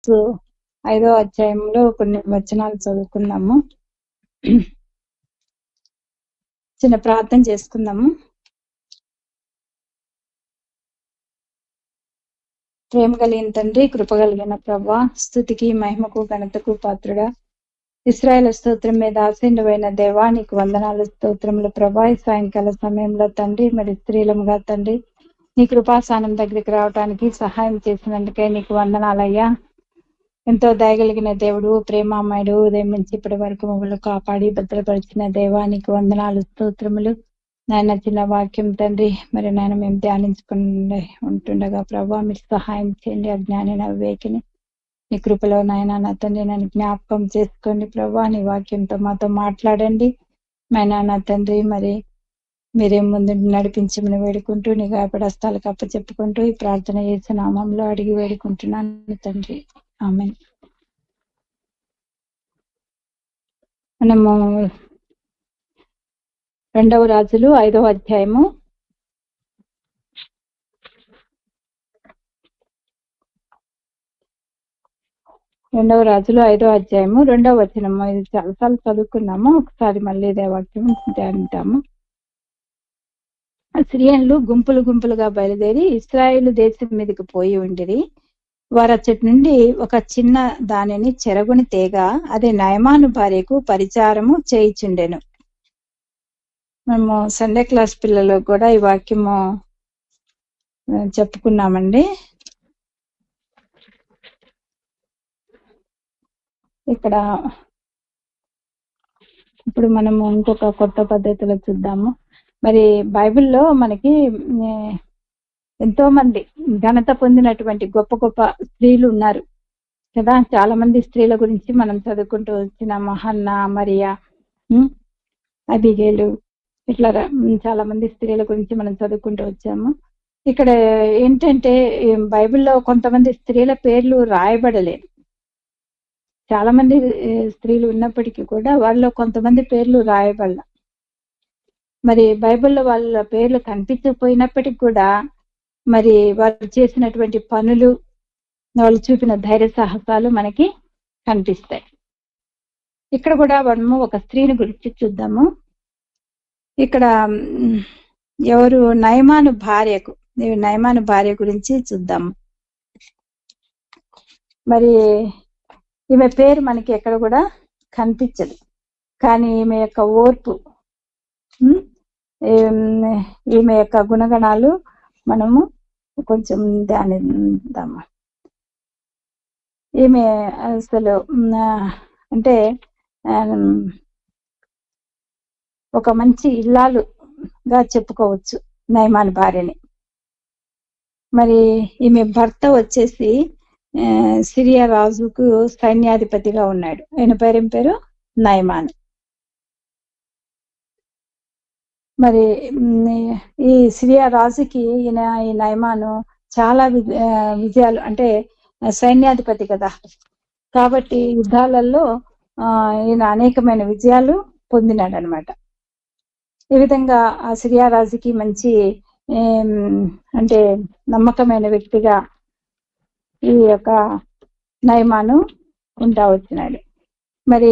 Marks 5వ అధ్యాయంలో కొన్ని వచనాలు చదువుకుందాము. చిన్న ప్రార్థన చేసుకుందాము. ప్రేమ కలిగిన తండ్రి, కృప కలిగిన ప్రభువా, స్తుతికి మహిమకు ఘనతకు పాత్రుడా, ఇశ్రాయేలు స్తోత్రం మీద ఆసీనుడైన దేవా, నీకు వందనాలు స్తోత్రములు ప్రభా. ఈ సాయంకాల సమయంలో తండ్రి, మరి స్త్రీలముగా తండ్రి నీ కృపాసనం దగ్గరికి రావడానికి సహాయం చేసినందుకే నీకు వందనాలయ్యా. ఎంతో దయగలిగిన దేవుడు, ప్రేమామయుడు, ఉదయం నుంచి ఇప్పటి వరకు మమ్మల్ని కాపాడి భద్రపరిచిన దేవా, నీకు వందనాలు స్తోత్రములు. నాయన చిన్న వాక్యం తండ్రి, మరి నాయన మేము ధ్యానించుకుని ఉంటుండగా ప్రభా మీరు సహాయం చేయండి. అజ్ఞాని వివేకిని నీ కృపలో నాయన నా తండ్రి నన్ను జ్ఞాపకం చేసుకోండి ప్రభా. నీ వాక్యంతో మాతో మాట్లాడండి నాయన నా తండ్రి. మరి మీరే ముందు నడిపించమని వేడుకుంటూ నీ గాయపడి హస్తాలకు అప్పచెప్పుకుంటూ ఈ ప్రార్థన చేసే నామంలో అడిగి వేడుకుంటున్నాను తండ్రి, ఆమేన్. మనము 2వ రాజులు 5వ అధ్యాయము 2వ వచనము. ఇది చాలాసార్లు చదువుకున్నాము, ఒకసారి మళ్ళీ ఇదే వాక్యం ధ్యానిద్దాము. సిరియన్లు గుంపులు గుంపులుగా బయలుదేరి ఇశ్రాయేలు దేశం మీదకి పోయి ఉండిరి. వారచ్చటి నుండి ఒక చిన్న దానిని చెరగుని తేగ, అది నయమాను భార్యకు పరిచారము చేయిచుండెను. మేము సండే క్లాస్ పిల్లలకు కూడా ఈ వాక్యము చెప్పుకున్నామండి. ఇక్కడ ఇప్పుడు మనము ఇంకొక కొత్త పద్ధతిలో చూద్దాము. మరి బైబిల్లో మనకి ఎంతో మంది ఘనత పొందినటువంటి గొప్ప గొప్ప స్త్రీలు ఉన్నారు కదా. చాలా మంది స్త్రీల గురించి మనం చదువుకుంటూ వచ్చిన హన్నా, మరియా, అబిగేలు, ఇట్లా చాలా మంది స్త్రీల గురించి మనం చదువుకుంటూ వచ్చాము. ఇక్కడ ఏంటంటే బైబిల్లో కొంతమంది స్త్రీల పేర్లు రాయబడలేదు. చాలా మంది స్త్రీలు ఉన్నప్పటికీ కూడా వాళ్ళలో కొంతమంది పేర్లు రాయబడాల. మరి బైబిల్లో వాళ్ళ పేర్లు కనిపించకపోయినప్పటికీ కూడా మరి వాళ్ళు చేసినటువంటి పనులు, వాళ్ళు చూపిన ధైర్య సాహసాలు మనకి కనిపిస్తాయి. ఇక్కడ కూడా మనము ఒక స్త్రీని గురించి చూద్దాము. ఇక్కడ ఎవరు, నయమాను భార్య గురించి చూద్దాము. మరి ఈమె పేరు మనకి ఎక్కడ కూడా కనిపించదు, కానీ ఈమె యొక్క ఓర్పు, ఈమె యొక్క గుణగణాలు మనము కొంచెం ధ్యానిద్దాము. ఈమె అసలు అంటే ఒక మంచి ఇల్లాలుగా చెప్పుకోవచ్చు నయమాను భార్యని. మరి ఈమె భర్త వచ్చేసి సిరియా రాజుకు సైన్యాధిపతిగా ఉన్నాడు. ఆయన పేరు నయమాను. మరి ఈ సిరియా రాజుకి ఈ నయమాను చాలా విజయాలు, అంటే సైన్యాధిపతి కదా, కాబట్టి యుద్ధాలలో ఈయన అనేకమైన విజయాలు పొందినాడు అనమాట. ఈ విధంగా ఆ సిరియా రాజుకి మంచి అంటే నమ్మకమైన వ్యక్తిగా ఈ యొక్క నయమాను ఉంటా వచ్చినాడు. మరి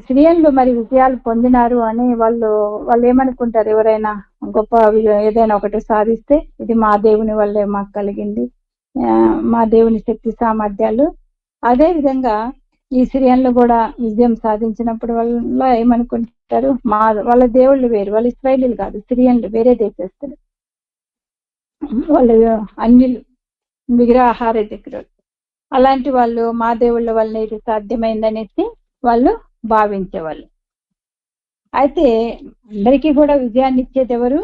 సిరియన్లు మరి విజయాలు పొందినారు అని వాళ్ళు ఏమనుకుంటారు, ఎవరైనా గొప్ప ఏదైనా ఒకటి సాధిస్తే ఇది మా దేవుని వల్లే మాకు కలిగింది, మా దేవుని శక్తి సామర్థ్యాలు. అదే విధంగా ఈ సిరియన్లు కూడా విజయం సాధించినప్పుడు వల్ల ఏమనుకుంటారు, వాళ్ళ దేవుళ్ళు వేరు, వాళ్ళు ఇశ్రాయేలీలు కాదు, సిరియన్లు వేరే దేశస్తులు, వాళ్ళు అన్ని విగ్రహార దగ్గర. అలాంటి వాళ్ళు మా దేవుళ్ళ వల్ల ఇది సాధ్యమైందనేసి వాళ్ళు భావించేవాళ్ళు. అయితే అందరికీ కూడా విజయాన్ని ఇచ్చేది ఎవరు?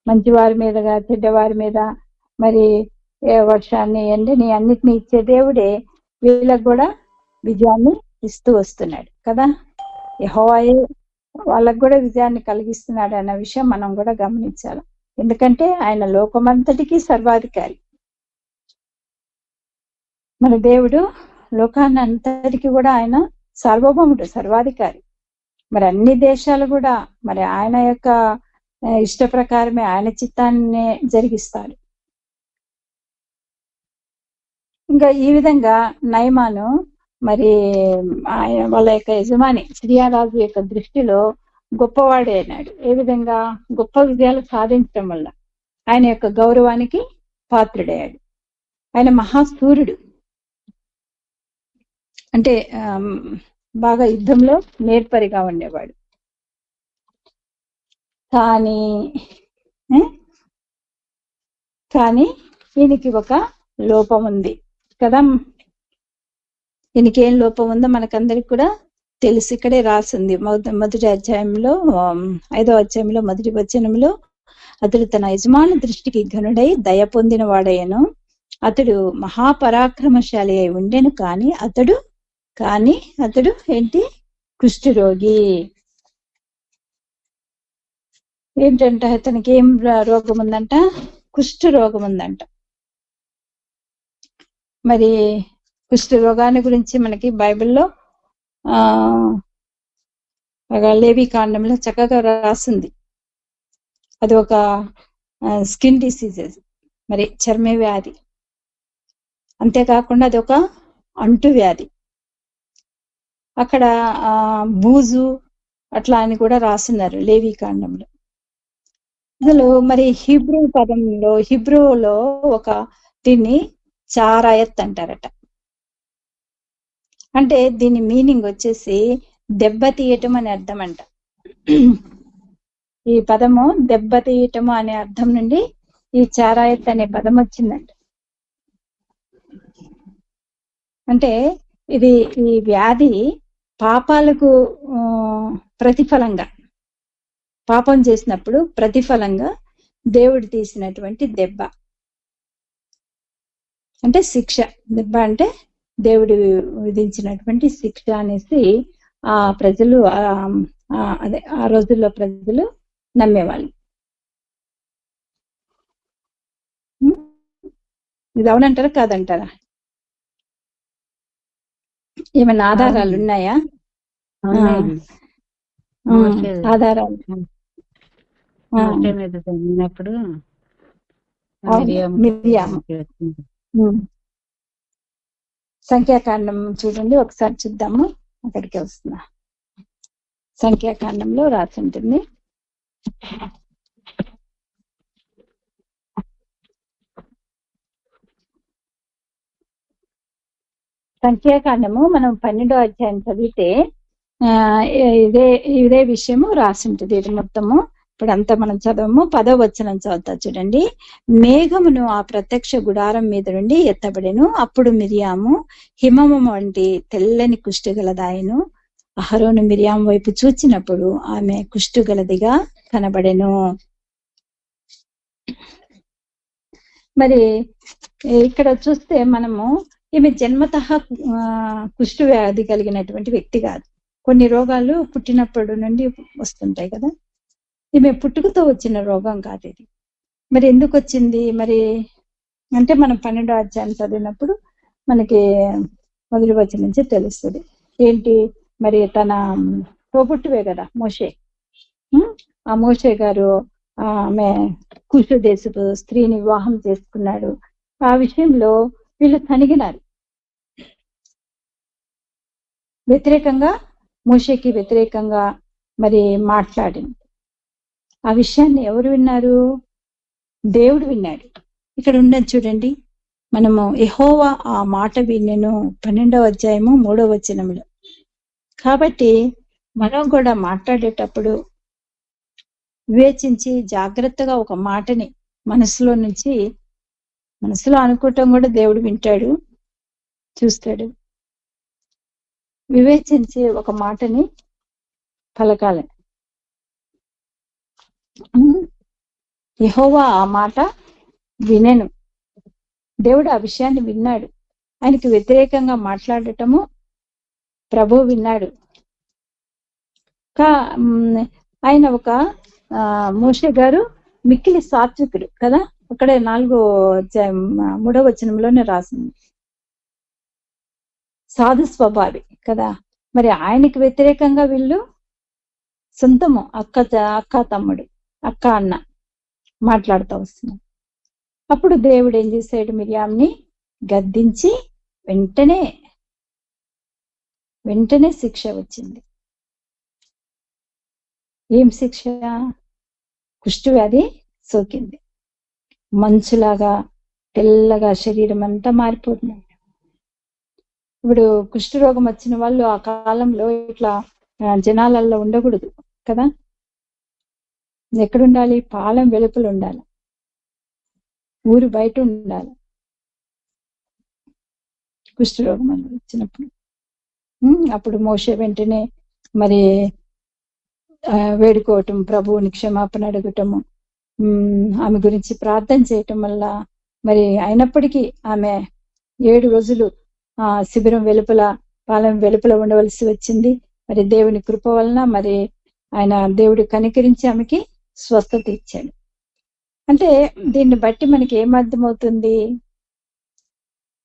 మంచివారి మీదగా చెడ్డవారి మీద, మరి వర్షాన్ని ఎండని అన్నిటినీ ఇచ్చే దేవుడే వీళ్ళకు కూడా విజయాన్ని ఇస్తూ వస్తున్నాడు కదా. యెహోవాయే వాళ్ళకు కూడా విజయాన్ని కలిగిస్తున్నాడు అన్న విషయం మనం కూడా గమనించాలి. ఎందుకంటే ఆయన లోకమంతటికీ సర్వాధికారి. మన దేవుడు లోకాన్ని అంతటికి కూడా ఆయన సార్వభౌముడు, సర్వాధికారి. మరి అన్ని దేశాలు కూడా మరి ఆయన యొక్క ఇష్ట ప్రకారమే, ఆయన చిత్తాన్ని జరిగిస్తాడు. ఇంకా ఈ విధంగా నయమాను మరి వాళ్ళ యొక్క యజమాని సిరియారాజు యొక్క దృష్టిలో గొప్పవాడే అయినాడు. ఏ విధంగా? గొప్ప విజయాలు సాధించడం వల్ల ఆయన యొక్క గౌరవానికి పాత్రుడయ్యాడు. ఆయన మహాసూర్యుడు, అంటే బాగా యుద్ధంలో నేర్పరిగా ఉండేవాడు. కానీ ఈయనకి ఒక లోపం ఉంది కదా. ఈయనకి ఏం లోపం ఉందో మనకందరికి కూడా తెలుసు. ఇక్కడే రాసింది మొదటి అధ్యాయంలో 5వ అధ్యాయంలో మొదటి వచనంలో, అతడు తన యజమాని దృష్టికి ఘనుడై దయ పొందిన వాడయ్యను. అతడు మహాపరాక్రమశాలి అయి ఉండెను. కానీ అతడు ఏంటి? కుష్ఠరోగి. ఏంటంట? అతనికి ఏం రోగం ఉందంట? కుష్ఠరోగం ఉందంట. మరి కుష్ఠరోగాన్ని గురించి మనకి బైబిల్లో లేవి కాండంలో చక్కగా రాసింది. అది ఒక స్కిన్ డిసీజెస్, మరి చర్మ వ్యాధి. అంతేకాకుండా అది ఒక అంటు వ్యాధి. అక్కడ బూజు అట్లా అని కూడా రాస్తున్నారు లేవి కాండంలో. అసలు మరి హిబ్రూలో ఒక దీన్ని చారాయత్ అంటారట. అంటే దీని మీనింగ్ వచ్చేసి దెబ్బతీయటం అనే అర్థం అంట. ఈ పదము దెబ్బతీయటము అనే అర్థం నుండి ఈ చారాయత్ అనే పదం వచ్చిందంట. అంటే ఇది ఈ వ్యాధి పాపాలకు ప్రతిఫలంగా, పాపం చేసినప్పుడు ప్రతిఫలంగా దేవుడు తీసినటువంటి దెబ్బ, అంటే శిక్ష. దెబ్బ అంటే దేవుడు విధించినటువంటి శిక్ష అనేసి ఆ ప్రజలు అదే ఆ రోజుల్లో ప్రజలు నమ్మేవాళ్ళు. ఇది అవునంటారా కాదంటారా? ఏమైనా ఆధారాలు ఉన్నాయా? ఆధారాలు చదివినప్పుడు సంఖ్యాకాండం చూడండి ఒకసారి చూద్దాము. అక్కడికి వస్తున్నా. సంఖ్యాకాండంలో రాసి ఉంటుంది. సంఖ్యాకాండము మనం 12వ అధ్యాయం చదివితే ఇదే విషయము రాసి ఉంటుంది. ఇది మొత్తము ఇప్పుడు అంతా మనం చదవము. 10వ వచనం చదువుతా చూడండి. మేఘమును ఆ ప్రత్యక్ష గుడారం మీద నుండి ఎత్తబడెను. అప్పుడు మిరియాము హిమము వంటి తెల్లని కుష్ఠగలదాయను. అహరోను మిరియాము వైపు చూచినప్పుడు ఆమె కుష్ఠగలదిగా కనబడెను. మరి ఇక్కడ చూస్తే మనము ఈమె జన్మతః కుష్ఠ వ్యాధి కలిగినటువంటి వ్యక్తి కాదు. కొన్ని రోగాలు పుట్టినప్పటి నుండి వస్తుంటాయి కదా. ఈమె పుట్టుకతో వచ్చిన రోగం కాదు ఇది. మరి ఎందుకు వచ్చింది? మరి అంటే మనం 12వ అధ్యాయం చదివినప్పుడు మనకి మొదటి వచనం నుంచి తెలుస్తుంది. ఏంటి మరి? తన తోబుట్టువే కదా మోషే. ఆ మోషే గారు ఆమె కుషు దేశపు స్త్రీని వివాహం చేసుకున్నాడు. ఆ విషయంలో వీళ్ళు తనిగినారు. వ్యతిరేకంగా, మోషేకి వ్యతిరేకంగా మరి మాట్లాడింది. ఆ విషయాన్ని ఎవరు విన్నారు? దేవుడు విన్నాడు. ఇక్కడ ఉన్నది చూడండి. మనము యెహోవా ఆ మాట విన్నెను 12వ అధ్యాయము 3వ వచనంలో. కాబట్టి మనం కూడా మాట్లాడేటప్పుడు వివేచించి జాగ్రత్తగా ఒక మాటని మనసులో అనుకోవటం కూడా దేవుడు వింటాడు, చూస్తాడు. వివేచించి ఒక మాటని పలకాలి. యెహోవా ఆ మాట వినెను. దేవుడు ఆ విషయాన్ని విన్నాడు. ఆయనకి వ్యతిరేకంగా మాట్లాడటము ప్రభు విన్నాడు. ఆయన ఒక మోషే గారు మిక్కిలి సాత్వికుడు కదా. అక్కడే 3వ వచనంలోనే రాసింది. సాధు స్వభావి కదా. మరి ఆయనకి వ్యతిరేకంగా వీళ్ళు సొంతము అక్క తమ్ముడు, అక్క అన్న మాట్లాడుతూ వస్తున్నారు. అప్పుడు దేవుడు ఏం చేశాడు? మిరియామ్ని గద్దించి వెంటనే శిక్ష వచ్చింది. ఏం శిక్ష? కుష్ఠవ్యాధి సోకింది. మంచులాగా తెల్లగా శరీరం అంతా మారిపోతుంది. ఇప్పుడు కుష్ఠరోగం వచ్చిన వాళ్ళు ఆ కాలంలో ఇట్లా జనాలలో ఉండకూడదు కదా. ఎక్కడుండాలి? పాలెం వెలుపల ఉండాలి, ఊరు బయట ఉండాలి కుష్ఠరోగం అని వచ్చినప్పుడు. అప్పుడు మోషే వెంటనే మరి వేడుకోవటం, ప్రభువుని క్షమాపణ అడగటము, ఆమె గురించి ప్రార్థన చేయటం వల్ల మరి అయినప్పటికీ ఆమె 7 రోజులు శిబిరం వెలుపల, పాలెం వెలుపల ఉండవలసి వచ్చింది. మరి దేవుని కృప వలన మరి ఆయన దేవుడు కనికరించి ఆమెకి స్వస్థత ఇచ్చాడు. అంటే దీన్ని బట్టి మనకి ఏం అర్థమవుతుంది?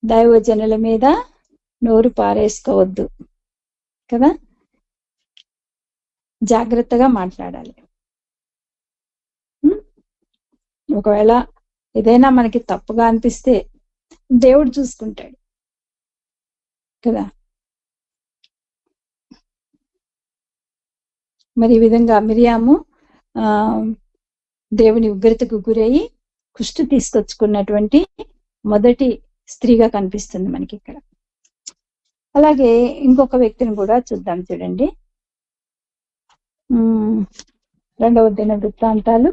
దైవజనుల మీద నోరు పారేసుకోవద్దు కదా, జాగ్రత్తగా మాట్లాడాలి. ఒకవేళ ఏదైనా మనకి తప్పుగా అనిపిస్తే దేవుడు చూసుకుంటాడు కదా. మరి ఈ విధంగా మిరియాము దేవుని ఉగ్రతకు గురయ్యి కుష్టు తీసుకొచ్చుకున్నటువంటి మొదటి స్త్రీగా కనిపిస్తుంది మనకి ఇక్కడ. అలాగే ఇంకొక వ్యక్తిని కూడా చూద్దాం. చూడండి, 2వ దినవృత్తాంతాలు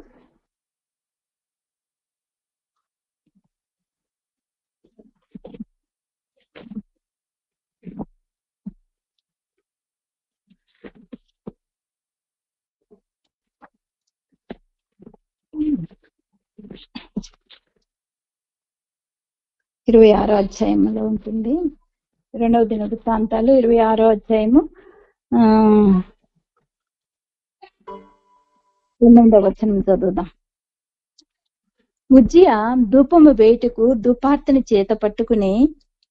26వ అధ్యాయంలో ఉంటుంది. 2వ దినవృత్తాంతాలు 26వ అధ్యాయము 8వ వచనం చదువుదాం. ఉజ్జియా ధూపము వేయుటకు ధూపార్తిని చేత పట్టుకుని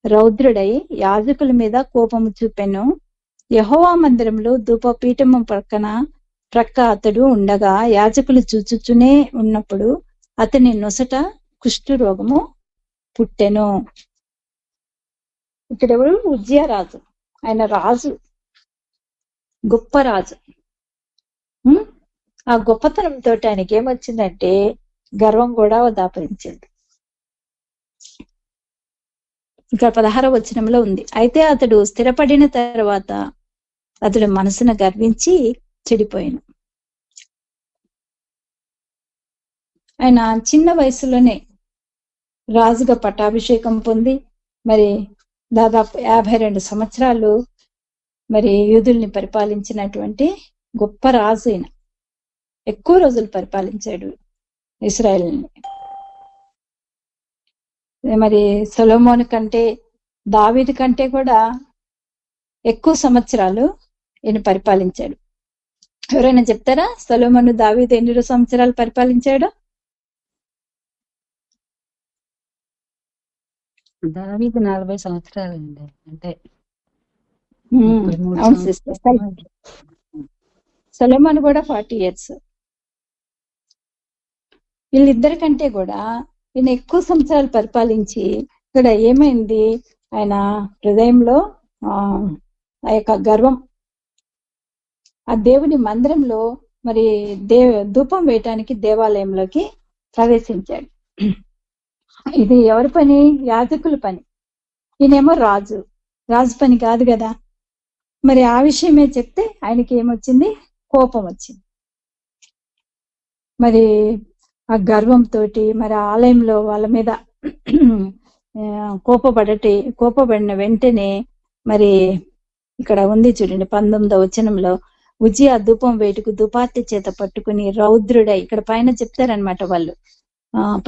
రౌద్రుడై యాజకుల మీద కోపము చూపెను. యెహోవా మందిరంలో ధూపపీఠము ప్రక్క అతడు ఉండగా యాజకులు చూచుచునే ఉన్నప్పుడు అతని నొసట కుష్ఠు రోగము పుట్టెను. ఇక్కడెవరు? ఉజ్జియా రాజు. ఆయన రాజు, గొప్ప రాజు. ఆ గొప్పతనంతో ఆయనకి ఏమొచ్చిందంటే గర్వం కూడా దాపరించింది. ఇక్కడ 16వ వచనంలో ఉంది. అయితే అతడు స్థిరపడిన తర్వాత అతడు మనసును గర్వించి చెడిపోయాను. ఆయన చిన్న వయసులోనే రాజుగా పట్టాభిషేకం పొంది మరి దాదాపు 52 సంవత్సరాలు మరి యూదుల్ని పరిపాలించినటువంటి గొప్ప రాజు. అయిన ఎక్కువ రోజులు పరిపాలించాడు ఇశ్రాయేలుని. మరి సొలొమోను కంటే, దావీదు కంటే కూడా ఎక్కువ సంవత్సరాలు ఈయన పరిపాలించాడు. ఎవరైనా చెప్తారా సొలొమోను దావీదు ఎన్ని సంవత్సరాలు పరిపాలించాడు? దావీదు 40 సంవత్సరాలు అండి. అంటే అవును సిస్టర్. సొలొమోను కూడా 40 years. వీళ్ళిద్దరికంటే కూడా ఈయన ఎక్కువ సంవత్సరాలు పరిపాలించి ఇక్కడ ఏమైంది? ఆయన హృదయంలో ఆ యొక్క గర్వం, ఆ దేవుని మందిరంలో మరి ధూపం వేయటానికి దేవాలయంలోకి ప్రవేశించాడు. ఇది ఎవరి పని? యాజకుల పని. ఈయనేమో రాజు పని కాదు కదా. మరి ఆ విషయమే చెప్తే ఆయనకి ఏమొచ్చింది? కోపం వచ్చింది. మరి ఆ గర్వంతో మరి ఆలయంలో వాళ్ళ మీద కోపపడిన వెంటనే మరి ఇక్కడ ఉంది చూడండి 19వ వచనంలో, ఉజ్జియా ధూపం వేటుకు ధూపార్తి చేత పట్టుకుని రౌద్రుడై, ఇక్కడ పైన చెప్తారనమాట వాళ్ళు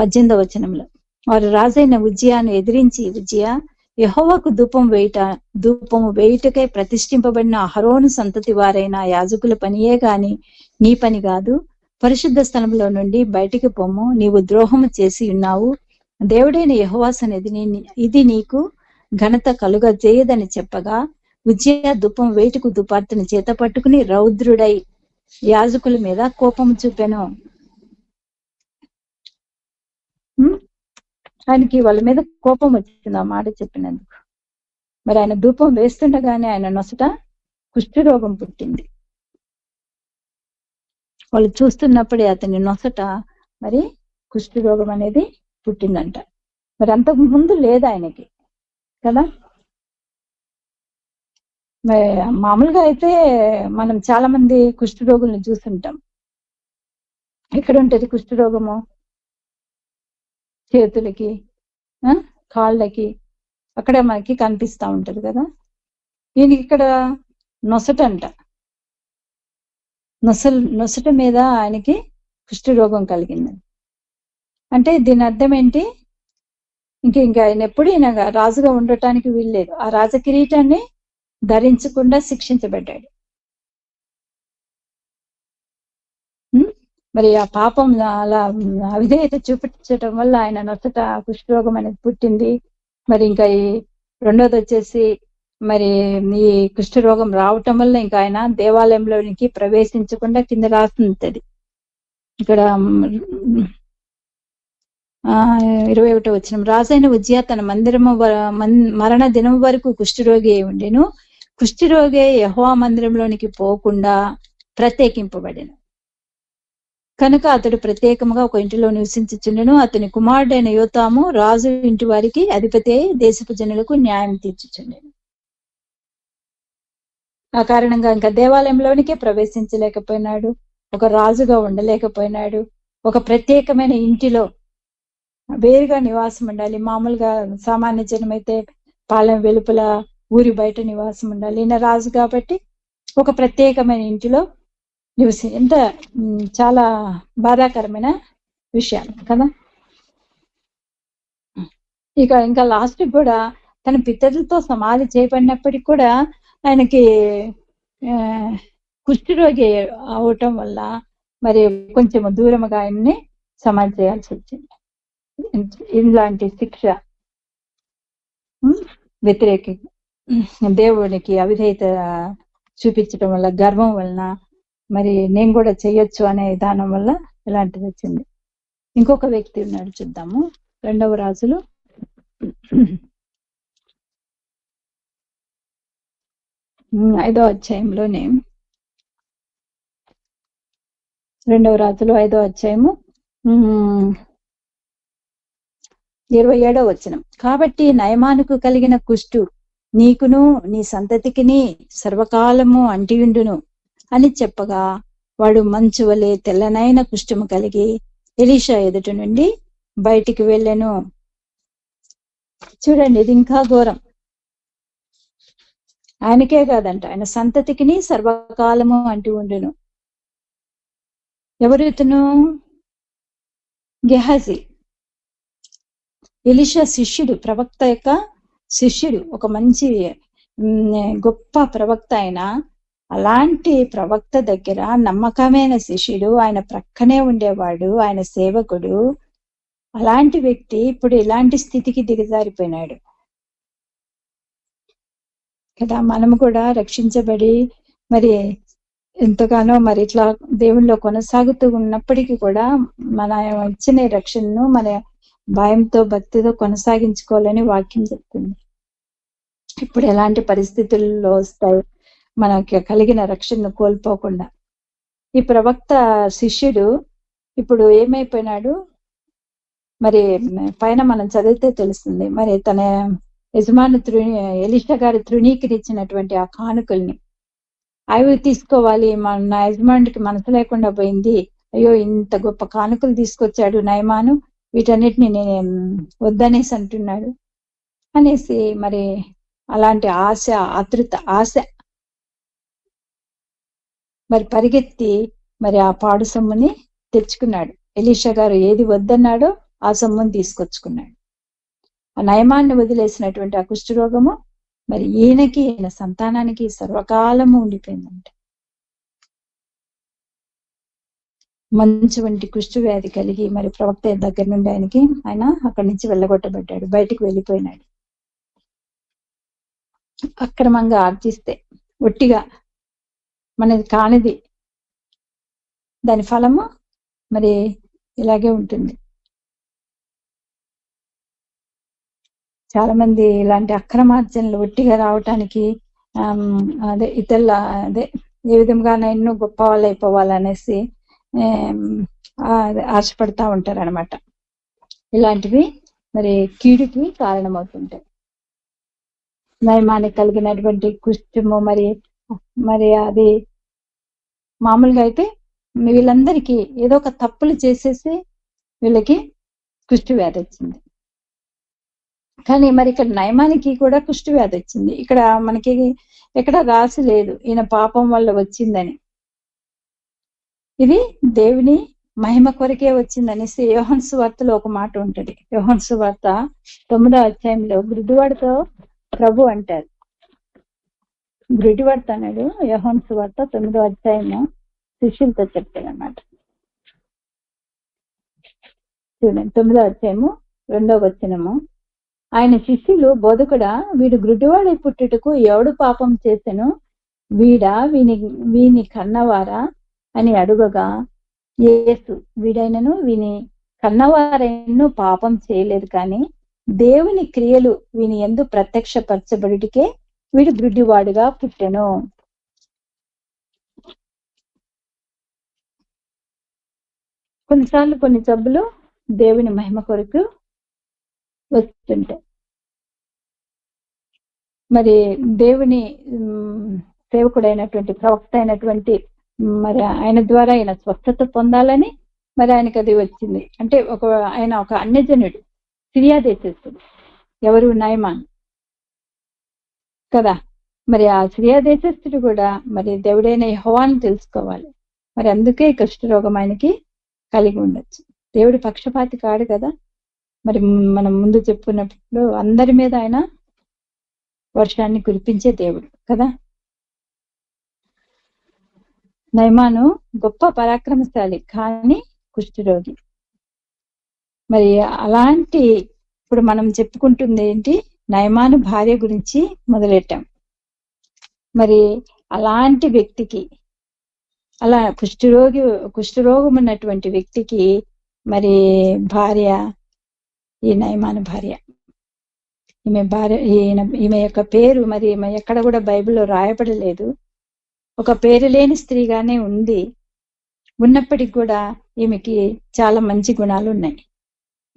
18వ వచనంలో, వారు రాజైన ఉజ్జియాను ఎదిరించి, ఉజ్జియా యెహోవాకు ధూపము వేయుటకై ప్రతిష్ఠింపబడిన అహరోను సంతతి వారైన యాజకుల పనియే గాని నీ పని కాదు. పరిశుద్ధ స్థలంలో నుండి బయటికి పొమ్ము, నీవు ద్రోహము చేసి ఉన్నావు. దేవుడైన యెహోవా సన్నిధిని ఇది నీకు ఘనత కలుగజేయదని చెప్పగా, ఉజ్జియా ధూపం వేటుకు ధూపార్తిని చేత పట్టుకుని రౌద్రుడై యాజకుల మీద కోపము చూపెను. ఆయనకి వాళ్ళ మీద కోపం వచ్చింది ఆ మాట చెప్పినందుకు. మరి ఆయన ధూపం వేస్తుండగానే ఆయన నొసట కుష్ఠరోగం పుట్టింది. వాళ్ళు చూస్తున్నప్పుడే అతని నొసట మరి కుష్ఠరోగం అనేది పుట్టిందంట. మరి అంతకు ముందు లేదు ఆయనకి కదా. మరి మామూలుగా అయితే మనం చాలా మంది కుష్ఠరోగుల్ని చూస్తుంటాం. ఎక్కడ ఉంటది కుష్ఠరోగము? చేతులకి, కాళ్ళకి, అక్కడ మనకి కనిపిస్తా ఉంటది కదా. ఈయనకి ఇక్కడ నొసటంట, నొసట మీద ఆయనకి కుష్ఠరోగం కలిగింది. అంటే దీని అర్థం ఏంటి? ఇంకా ఆయన ఎప్పుడు ఈయన రాజుగా ఉండటానికి వీల్లేదు. ఆ రాజకిరీటాన్ని ధరించకుండా శిక్షించబడ్డాడు. మరి ఆ పాపం అలా అవిధేయత చూపించటం వల్ల ఆయన నొసట కుష్ఠరోగం అనేది పుట్టింది. మరి ఇంకా ఈ రెండోది వచ్చేసి మరి ఈ కుష్ఠరోగం రావటం వల్ల ఇంకా ఆయన దేవాలయంలోనికి ప్రవేశించకుండా కింద రాస్తుంటది ఇక్కడ 21వ వచనం. రాజైన ఉజ్జియా తన మరణ దినం వరకు కుష్ఠరోగి అయి ఉండెను. కుష్ఠరోగి యెహోవా మందిరంలోనికి పోకుండా ప్రత్యేకింపబడెను కనుక అతడు ప్రత్యేకముగా ఒక ఇంటిలో నివసించుచుండెను. అతని కుమారుడైన యోతాము రాజు ఇంటి వారికి అధిపతి దేశపు జనులకు న్యాయం తీర్చుచుండెను. ఆ కారణంగా ఇంకా దేవాలయంలోనికే ప్రవేశించలేకపోయినాడు, ఒక రాజుగా ఉండలేకపోయినాడు. ఒక ప్రత్యేకమైన ఇంటిలో వేరుగా నివాసం ఉండాలి. మామూలుగా సామాన్య జనమైతే పాలెం వెలుపల ఊరి బయట నివాసం ఉండాలి. ఈయన రాజు కాబట్టి ఒక ప్రత్యేకమైన ఇంటిలో ఎంత చాలా బాధాకరమైన విషయాలు కదా. ఇంకా లాస్ట్ కూడా తన పితరులతో సమాధి చేయబడినప్పటికీ కూడా ఆయనకి కుష్ఠరోగి అవటం వల్ల మరి కొంచెం దూరముగా ఆయన్ని సమాధి చేయాల్సి వచ్చింది. ఇలాంటి శిక్ష వ్యతిరేక దేవునికి అవిధేయత చూపించడం వల్ల, గర్వం వలన, మరి నేను కూడా చెయ్యొచ్చు అనే విధానం వల్ల ఇలాంటిది వచ్చింది. ఇంకొక వ్యక్తి ఉన్నాడు, చూద్దాము. 2వ రాజులు 5వ అధ్యాయంలోనే 2వ రాజులు 5వ అధ్యాయము 27వ వచనం. కాబట్టి నయమానుకు కలిగిన కుష్టు నీకును నీ సంతతికిని సర్వకాలము అంటియుండును అని చెప్పగా వాడు మంచు వలె తెల్లనైన కుష్ఠము కలిగి ఎలీషా ఎదుట నుండి బయటికి వెళ్ళెను. చూడండి, ఇది ఇంకా ఘోరం. ఆయనకే కాదంట, ఆయన సంతతికిని సర్వకాలము అంటి ఉండును. ఎవరు ఇతను? గెహాజీ, ఎలీషా శిష్యుడు, ప్రవక్త యొక్క శిష్యుడు, ఒక మంచి గొప్ప ప్రవక్త. ఆయన అలాంటి ప్రవక్త దగ్గర నమ్మకమైన శిష్యుడు, ఆయన ప్రక్కనే ఉండేవాడు, ఆయన సేవకుడు. అలాంటి వ్యక్తి ఇప్పుడు ఇలాంటి స్థితికి దిగజారిపోయినాడు కదా. మనము కూడా రక్షించబడి మరి ఎంతగానో మరి ఇట్లా దేవునిలో కొనసాగుతూ ఉన్నప్పటికీ కూడా మన ఇచ్చిన రక్షణను మన భయంతో భక్తితో కొనసాగించుకోవాలని వాక్యం చెప్తుంది. ఇప్పుడు ఎలాంటి పరిస్థితుల్లో వస్తాయి మనకి కలిగిన రక్షణను కోల్పోకుండా. ఈ ప్రవక్త శిష్యుడు ఇప్పుడు ఏమైపోయినాడు మరి పైన మనం చదివితే తెలుస్తుంది. మరి తన యజమాని ఎలీషా గారి తృణీకరించినటువంటి ఆ కానుకల్ని అవి తీసుకోవాలి, నా యజమానికి మనసు లేకుండా పోయింది, అయ్యో ఇంత గొప్ప కానుకలు తీసుకొచ్చాడు నయమాను, వీటన్నిటిని నేను వద్దనేసి అంటున్నాడు అనేసి మరి అలాంటి ఆశ, ఆశ మరి పరిగెత్తి మరి ఆ పాడు సొమ్ముని తెచ్చుకున్నాడు. ఎలీషా గారు ఏది వద్దన్నాడో ఆ సొమ్ముని తీసుకొచ్చుకున్నాడు. ఆ నయమాన్ని వదిలేసినటువంటి ఆ కుష్ఠరోగము మరి ఈయనకి, ఈయన సంతానానికి సర్వకాలము ఉండిపోయిందంట. మంచు వంటి కుష్ఠ వ్యాధి కలిగి మరి ప్రవక్త దగ్గర నుండి ఆయన అక్కడి నుంచి వెళ్ళగొట్టబడ్డాడు, బయటికి వెళ్ళిపోయినాడు. అక్రమంగా ఆర్జిస్తే, ఒట్టిగా మనది కానిది దాని ఫలము మరి ఇలాగే ఉంటుంది. చాలా మంది ఇలాంటి అక్రమార్జనలు ఒట్టిగా రావటానికి అదే ఇతరుల అదే ఏ విధంగానైనా గొప్ప వాళ్ళు అయిపోవాలనేసి ఆశపడతా ఉంటారు అనమాట. ఇలాంటివి మరి కీడుకి కారణమవుతుంటాయి. నయమానికి కలిగినటువంటి కుష్ఠము మరి అది మామూలుగా అయితే వీళ్ళందరికీ ఏదో ఒక తప్పులు చేసేసి వీళ్ళకి కుష్ఠు వ్యాధి వచ్చింది. కానీ మరి ఇక్కడ నయమానికి కూడా కుష్ఠు వ్యాధి వచ్చింది. ఇక్కడ మనకి ఎక్కడ రాసి లేదు ఈయన పాపం వల్ల వచ్చిందని. ఇది దేవుని మహిమ కొరకే వచ్చిందనేసి యోహాను సువార్తలో ఒక మాట ఉంటది. యోహాను సువార్త 9వ అధ్యాయంలో గుడ్డివాడితో ప్రభు అంటారు. గుడ్డివాడితో అన్నాడు. యోహాను సువార్త 9వ అధ్యాయము శిష్యులతో చెప్తాడు అన్నమాట. చూడండి, 9వ అధ్యాయము 2వ వచనము. ఆయన శిష్యులు, బోధకుడా, వీడు గుడ్డివాడై పుట్టుటకు ఎవడు పాపం చేసెను, వీడా వీని కన్నవారా అని అడుగగా, యేసు, వీడైనను వీని కన్నవారైనను పాపం చేయలేదు, కానీ దేవుని క్రియలు వీని యందు ప్రత్యక్షపరచబడుటకే వీడు గుడ్డివాడుగా పుట్టెను. కొన్నిసార్లు కొన్ని జబ్బులు దేవుని మహిమ కొరకు వస్తుంటాయి. మరి దేవుని సేవకుడైనటువంటి ప్రవక్త అయినటువంటి మరి ఆయన ద్వారా ఆయన స్వస్థత పొందాలని మరి ఆయనకు అది వచ్చింది. అంటే ఆయన ఒక అన్యజనుడు, సిరియా దేశస్థుడు. ఎవరు? నయమాన్ కదా. మరి ఆ సిరియా దేశస్థుడు కూడా మరి దేవుడైన యెహోవాను తెలుసుకోవాలి. మరి అందుకే కుష్ఠరోగం ఆయనకి కలిగి ఉండొచ్చు. దేవుడి పక్షపాతి కాడు కదా. మరి మనం ముందు చెప్పుకున్నప్పుడు అందరి మీద ఆయన వర్షాన్ని కురిపించే దేవుడు కదా. నయమాను గొప్ప పరాక్రమశాలి, కానీ కుష్ఠరోగి. మరి అలాంటి ఇప్పుడు మనం చెప్పుకుంటుంది ఏంటి? నయమాను భార్య గురించి మొదలెట్టాం. మరి అలాంటి వ్యక్తికి, అలా కుష్ఠరోగం ఉన్నటువంటి వ్యక్తికి మరి భార్య, ఈ నయమాను భార్య, ఈమె యొక్క పేరు మరి ఎక్కడ కూడా బైబిల్లో రాయబడలేదు. ఒక పేరు లేని స్త్రీగానే ఉంది. ఉన్నప్పటికి కూడా ఈమెకి చాలా మంచి గుణాలు ఉన్నాయి.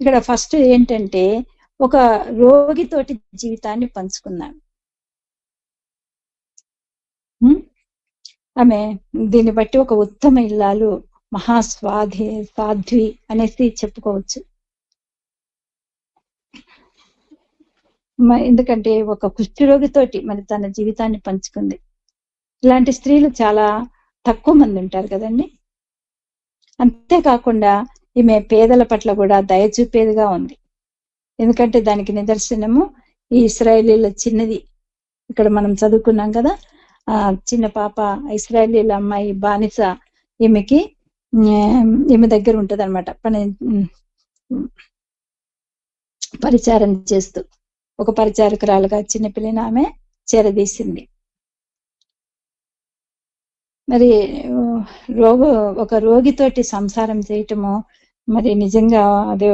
ఇక్కడ ఫస్ట్ ఏంటంటే, ఒక రోగితోటి జీవితాన్ని పంచుకున్నాను. ఆమె దీన్ని బట్టి ఒక ఉత్తమ ఇల్లాలు, సాధ్వి అనేసి చెప్పుకోవచ్చు. ఎందుకంటే ఒక కుష్ఠరోగితోటి మరి తన జీవితాన్ని పంచుకుంది. ఇలాంటి స్త్రీలు చాలా తక్కువ మంది ఉంటారు కదండి. అంతేకాకుండా ఈమె పేదల పట్ల కూడా దయ చూపేదిగా ఉంది. ఎందుకంటే దానికి నిదర్శనము ఈ ఇశ్రాయేలీల చిన్నది, ఇక్కడ మనం చదువుకున్నాం కదా, ఆ చిన్న పాప, ఇశ్రాయేలీల అమ్మాయి బానిస, ఈమె దగ్గర ఉంటది అనమాట. పరిచారం చేస్తూ ఒక పరిచారకురాలుగా చిన్నపిల్లని ఆమె చేరదీసింది. మరి ఒక రోగితోటి సంసారం చేయటము మరి నిజంగా అది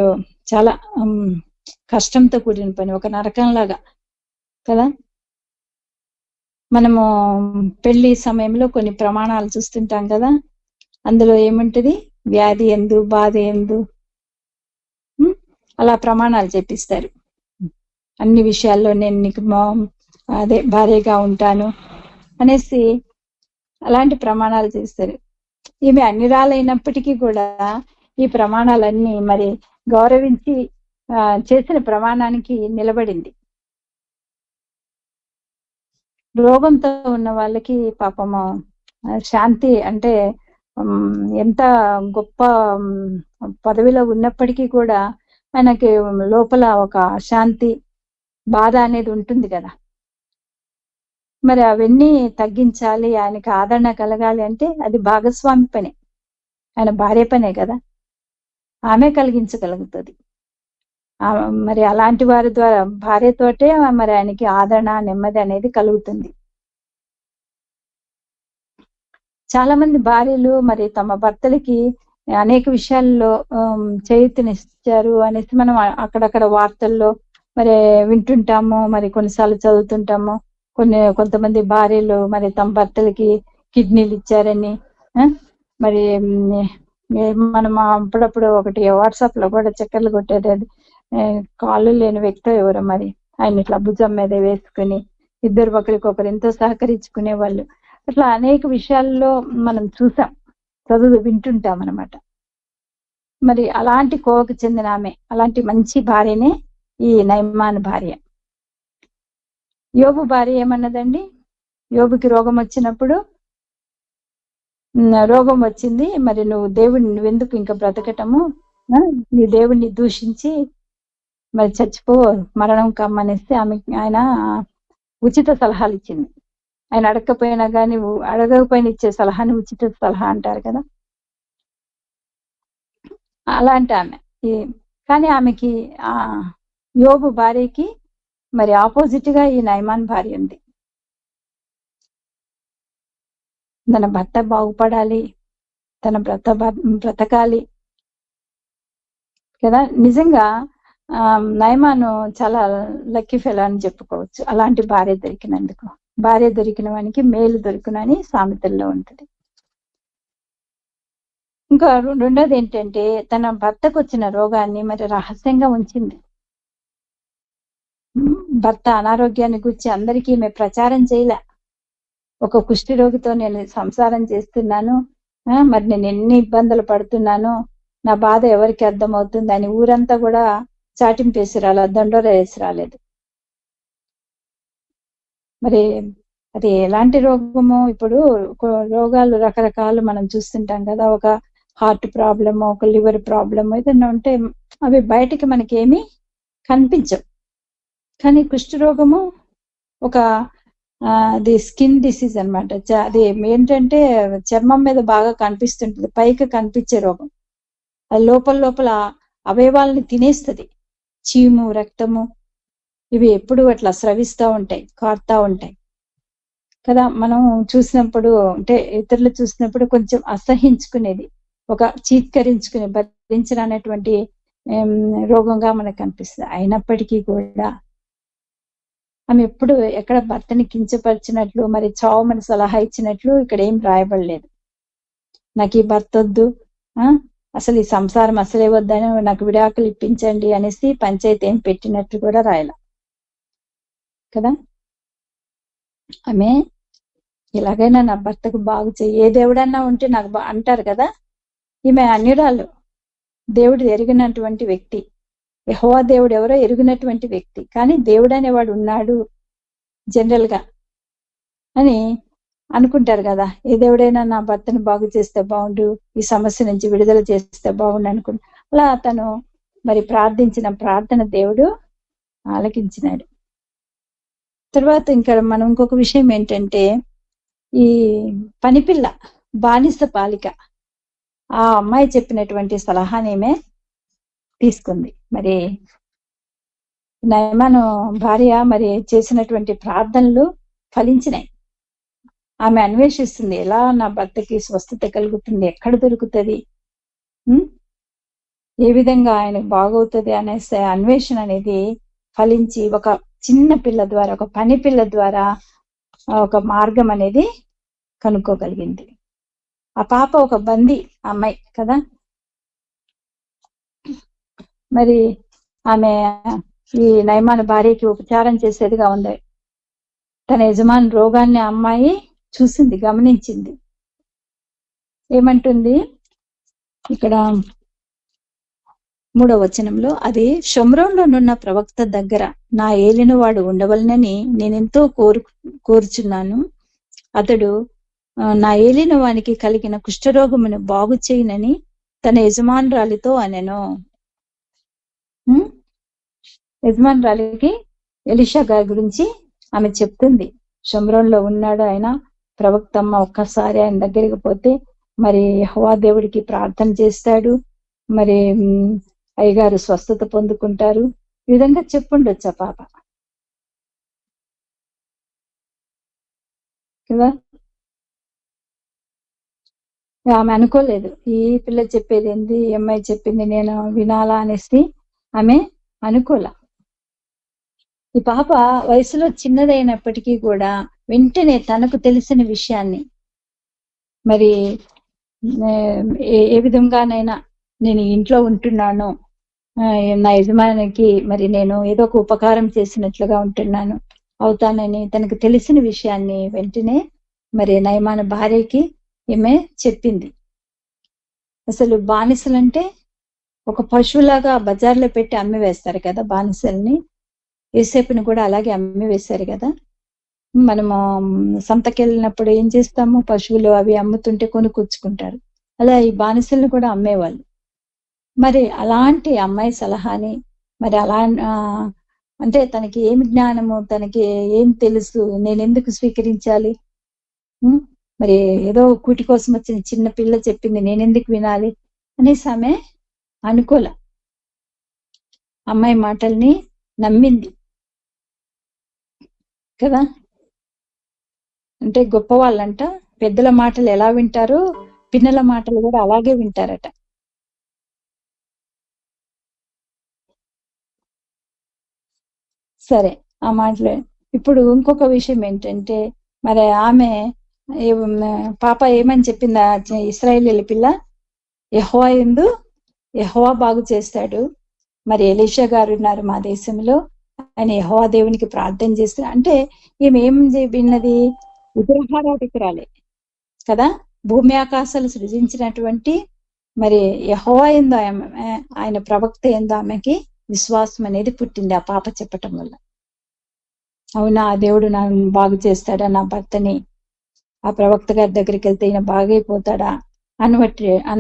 చాలా కష్టంతో కూడిన పని, ఒక నరకంలాగా కదా. మనము పెళ్లి సమయంలో కొన్ని ప్రమాణాలు చూస్తుంటాం కదా. అందులో ఏముంటది? వ్యాధి ఎందు, బాధ ఎందు, అలా ప్రమాణాలు చెప్పిస్తారు. అన్ని విషయాల్లో నేను నీకు భార్యగా ఉంటాను అనేసి అలాంటి ప్రమాణాలు చేస్తారు. ఈమె అన్ని రాలైనప్పటికీ కూడా ఈ ప్రమాణాలన్నీ మరి గౌరవించి చేసిన ప్రమాణానికి నిలబడింది. రోగంతో ఉన్న వాళ్ళకి పాపము శాంతి అంటే ఎంత గొప్ప పదవిలో ఉన్నప్పటికీ కూడా ఆయనకి లోపల ఒక శాంతి, బాధ అనేది ఉంటుంది కదా. మరి అవన్నీ తగ్గించాలి, ఆయనకి ఆదరణ కలగాలి అంటే అది భాగస్వామి పనే, ఆయన భార్య పనే కదా. ఆమె కలిగించగలుగుతుంది. మరి అలాంటి వారి ద్వారా, భార్యతోటే మరి ఆయనకి ఆదరణ, నెమ్మది అనేది కలుగుతుంది. చాలా మంది భార్యలు మరి తమ భర్తలకి అనేక విషయాల్లో చేయూతనిచ్చారు అనేసి మనం అక్కడక్కడ వార్తల్లో మరి వింటుంటాము, మరి కొన్నిసార్లు చదువుతుంటాము. కొంతమంది భార్యలు మరి తమ భర్తలకి కిడ్నీలు ఇచ్చారని, మరి మనం అప్పుడప్పుడు ఒకటి వాట్సాప్ లో కూడా చక్కర్లు కొట్టేది అది, కాళ్ళు లేని వ్యక్తి ఎవరో మరి ఆయన ఇట్లా భుజం మీద వేసుకుని ఇద్దరు ఒకరికొకరు ఎంతో సహకరించుకునే వాళ్ళు. అట్లా అనేక విషయాల్లో మనం చూసాం, వింటుంటాం అనమాట. మరి అలాంటి కోవకు చెందిన ఆమె, అలాంటి మంచి భార్యనే ఈ నయమాను భార్య. యోబు భార్య ఏమన్నదండి? యోబుకి రోగం వచ్చినప్పుడు, రోగం వచ్చింది, మరి నువ్వెందుకు ఇంకా బ్రతకటము, నీ దేవుణ్ణి దూషించి మరి చచ్చిపో, మరణం కమ్మనేస్తే ఆయన ఉచిత సలహాలు ఇచ్చింది. ఆయన అడగకపోయినా కానీ, అడగకపోయినా ఇచ్చే సలహాని ఉచిత సలహా అంటారు కదా, అలాంటి ఆమె. కానీ ఆమెకి యోబు భార్యకి మరి ఆపోజిట్ గా ఈ నయమాన్ భార్య ఉంది. తన భర్త బాగుపడాలి, తన బ్రతకాలి కదా. నిజంగా నయమాను చాలా లక్కీ ఫెలో అని చెప్పుకోవచ్చు, అలాంటి భార్య దొరికినందుకు. భార్య దొరికిన వానికి మేలు దొరికినని సామెతల్లో ఉంటుంది. ఇంకా రెండోది ఏంటంటే, తన భర్తకు వచ్చిన రోగాన్ని మరి రహస్యంగా ఉంచింది. భర్త అనారోగ్యాన్ని గురించి అందరికీ ఈమె ప్రచారం చేయలే. ఒక కుష్టి రోగితో నేను సంసారం చేస్తున్నాను, మరి నేను ఎన్ని ఇబ్బందులు పడుతున్నాను, నా బాధ ఎవరికి అర్థమవుతుంది అని ఊరంతా కూడా చాటింపేసి రాలేదు, దండోర వేసి రాలేదు. మరి అది ఎలాంటి రోగము? ఇప్పుడు రోగాలు రకరకాలు మనం చూస్తుంటాం కదా, ఒక హార్ట్ ప్రాబ్లము, ఒక లివర్ ప్రాబ్లము ఏదైనా ఉంటే అవి బయటికి మనకి ఏమీ కనిపించవు. కానీ కుష్ఠరోగము ఒక అది స్కిన్ డిసీజ్ అనమాట. అది ఏంటంటే చర్మం మీద బాగా కనిపిస్తుంటుంది, పైకి కనిపించే రోగం. అది లోపల అవయవాలని తినేస్తుంది. చీము, రక్తము ఇవి ఎప్పుడు అట్లా స్రవిస్తూ ఉంటాయి, కారుతా ఉంటాయి కదా. మనం చూసినప్పుడు, అంటే ఇతరులు చూసినప్పుడు కొంచెం అసహించుకునేది, ఒక చీత్కరించుకునే, భరించనటువంటి రోగంగా మనకు కనిపిస్తుంది. అయినప్పటికీ కూడా ఆమె ఎప్పుడు ఎక్కడ భర్తని కించపరిచినట్లు, మరి చావమని సలహా ఇచ్చినట్లు ఇక్కడ ఏం రాయబడలేదు. నాకు ఈ భర్త వద్దు, అసలు ఈ సంసారం అసలే వద్దని, నాకు విడాకులు ఇప్పించండి అనేసి పంచాయతీ ఏం పెట్టినట్లు కూడా రాయాల కదా. ఆమె ఎలాగైనా నా భర్తకు బాగు చేయి, ఏ దేవుడన్నా ఉంటే నాకు అంటారు కదా. ఈమె అన్యురాలు, దేవుడు ఎరిగినటువంటి వ్యక్తి, యెహోవా దేవుడు ఎవరో ఎరిగినటువంటి వ్యక్తి, కానీ దేవుడు అనేవాడు ఉన్నాడు జనరల్ గా అని అనుకుంటారు కదా. ఏ దేవుడైనా నా భర్తను బాగు చేస్తే బాగుండు, ఈ సమస్య నుంచి విడుదల చేస్తే బాగుండు అనుకుంటు, అలా తను మరి ప్రార్థించిన ప్రార్థన దేవుడు ఆలకించినాడు. తర్వాత ఇంకా మనం ఇంకొక విషయం ఏంటంటే, ఈ పనిపిల్ల, బానిస బాలిక, ఆ అమ్మాయి చెప్పినటువంటి సలహానేమే తీసుకుంది. మరి నయమాను భార్య మరి చేసినటువంటి ప్రార్థనలు ఫలించినాయి. ఆమె అన్వేషిస్తుంది, ఎలా నా భర్తకి స్వస్థత కలుగుతుంది, ఎక్కడ దొరుకుతుంది, ఏ విధంగా ఆయనకు బాగవుతుంది అనేసి అన్వేషణ అనేది ఫలించి, ఒక చిన్న పిల్ల ద్వారా, ఒక పని పిల్ల ద్వారా ఒక మార్గం అనేది కనుక్కోగలిగింది. ఆ పాప ఒక బందీ అమ్మాయి కదా. మరి ఆమె ఈ నయమాను భార్యకి ఉపచారం చేసేదిగా ఉంది. తన యజమాని రోగాన్ని అమ్మాయి చూసింది, గమనించింది. ఏమంటుంది ఇక్కడ 3వ వచనంలో, అది షోమ్రోనున్న ప్రవక్త దగ్గర నా ఏలిన వాడు ఉండవలనని నేనెంతో కోరుచున్నాను. అతడు నా ఏలిన వానికి కలిగిన కుష్ఠరోగమును బాగు చేయనని తన యజమానురాలితో అనెను. యజమానురాలికి ఎలీషా గారి గురించి ఆమె చెప్తుంది. షోమ్రోన్లో ఉన్నాడు ఆయన ప్రవక్తమ్మ, ఒక్కసారి ఆయన దగ్గరికి పోతే మరి యెహోవా దేవుడికి ప్రార్థన చేస్తాడు, మరి అయ్యగారు స్వస్థత పొందుకుంటారు, ఈ విధంగా చెప్పుండొచ్చు ఆ పాప కదా. ఆమె అనుకోలేదు, ఈ పిల్ల చెప్పేది ఏంది, ఈ అమ్మాయి చెప్పింది నేను వినాలా అనేసి ఆమె అనుకోలే. ఈ పాప వయసులో చిన్నదైనప్పటికీ కూడా వెంటనే తనకు తెలిసిన విషయాన్ని మరి ఏ విధంగానైనా నేను ఇంట్లో ఉంటున్నాను, నా యజమానికి మరి నేను ఏదో ఒక ఉపకారం చేసినట్లుగా ఉంటున్నాను అవుతానని తనకు తెలిసిన విషయాన్ని వెంటనే మరి నయమాన భార్యకి ఈమె చెప్పింది. అసలు బానిసలంటే ఒక పశువులాగా బజార్లో పెట్టి అమ్మి వేస్తారు కదా బానిసల్ని. యోసేపుని కూడా అలాగే అమ్మి వేశారు కదా. మనము సంతకెళ్ళినప్పుడు ఏం చేస్తాము, పశువులు అవి అమ్ముతుంటే కొనుక్కొచ్చుకుంటారు. అలా ఈ బానిసల్ని కూడా అమ్మేవాళ్ళు. మరి అలాంటి అమ్మాయి సలహాని మరి అలా అంటే తనకి ఏమి జ్ఞానము, తనకి ఏం తెలుసు, నేను ఎందుకు స్వీకరించాలి, మరి ఏదో కూటి కోసం వచ్చిన చిన్న పిల్ల చెప్పింది నేనెందుకు వినాలి అనేసి ఆమె అనుకోల. అమ్మాయి మాటల్ని నమ్మింది కదా. అంటే గొప్ప వాళ్ళంట పెద్దల మాటలు ఎలా వింటారో పిన్నల మాటలు కూడా అలాగే వింటారట. సరే, ఆ మాటలు. ఇప్పుడు ఇంకొక విషయం ఏంటంటే మరి ఆమె పాప ఏమని చెప్పిందా ఇశ్రాయేలీయుల పిల్ల, యెహోవా యందు యెహోవా బాగు చేస్తాడు. మరి ఎలీషా గారు ఉన్నారు మా దేశంలో, ఆయన యెహోవా దేవునికి ప్రార్థన చేస్తే అంటే ఈమె ఏం విన్నది, విగ్రహారాధికురాలే కదా. భూమి ఆకాశాలు సృజించినటువంటి మరి యెహోవా యందు ఆయన ప్రవక్త యందు ఆమెకి విశ్వాసం అనేది పుట్టింది ఆ పాప చెప్పటం వల్ల. అవునా, ఆ దేవుడు నా బాగు చేస్తాడా, నా భర్తని, ఆ ప్రవక్త గారి దగ్గరికి వెళ్తే ఈయన బాగైపోతాడా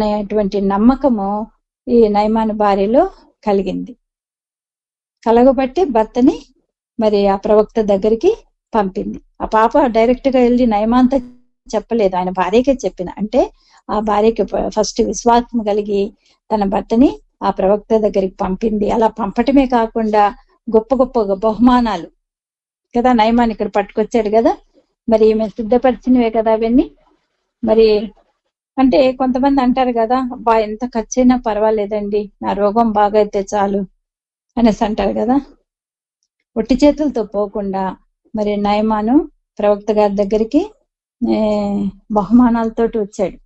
అనేటువంటి నమ్మకము ఈ నయమాను భార్యలో కలిగింది. కలగబట్టి భర్తని మరి ఆ ప్రవక్త దగ్గరికి పంపింది. ఆ పాప డైరెక్ట్ గా వెళ్ళి నయమాంత చెప్పలేదు, ఆయన భార్యకే చెప్పిన. అంటే ఆ భార్యకి ఫస్ట్ విశ్వాసం కలిగి తన భర్తని ఆ ప్రవక్త దగ్గరికి పంపింది. అలా పంపటమే కాకుండా గొప్ప గొప్ప బహుమానాలు కదా నయమాన్ ఇక్కడ పట్టుకొచ్చాడు కదా. మరి ఈమె సిద్ధపరిచినవే కదా అవన్నీ. మరి అంటే కొంతమంది అంటారు కదా, అబ్బా ఎంత ఖర్చైనా పర్వాలేదండి, నా రోగం బాగైతే చాలు అనేసి అంటారు కదా. ఒట్టి చేతులతో పోకుండా మరి నయమాను ప్రవక్త గారి దగ్గరికి బహుమానాలతోటి వచ్చాడు.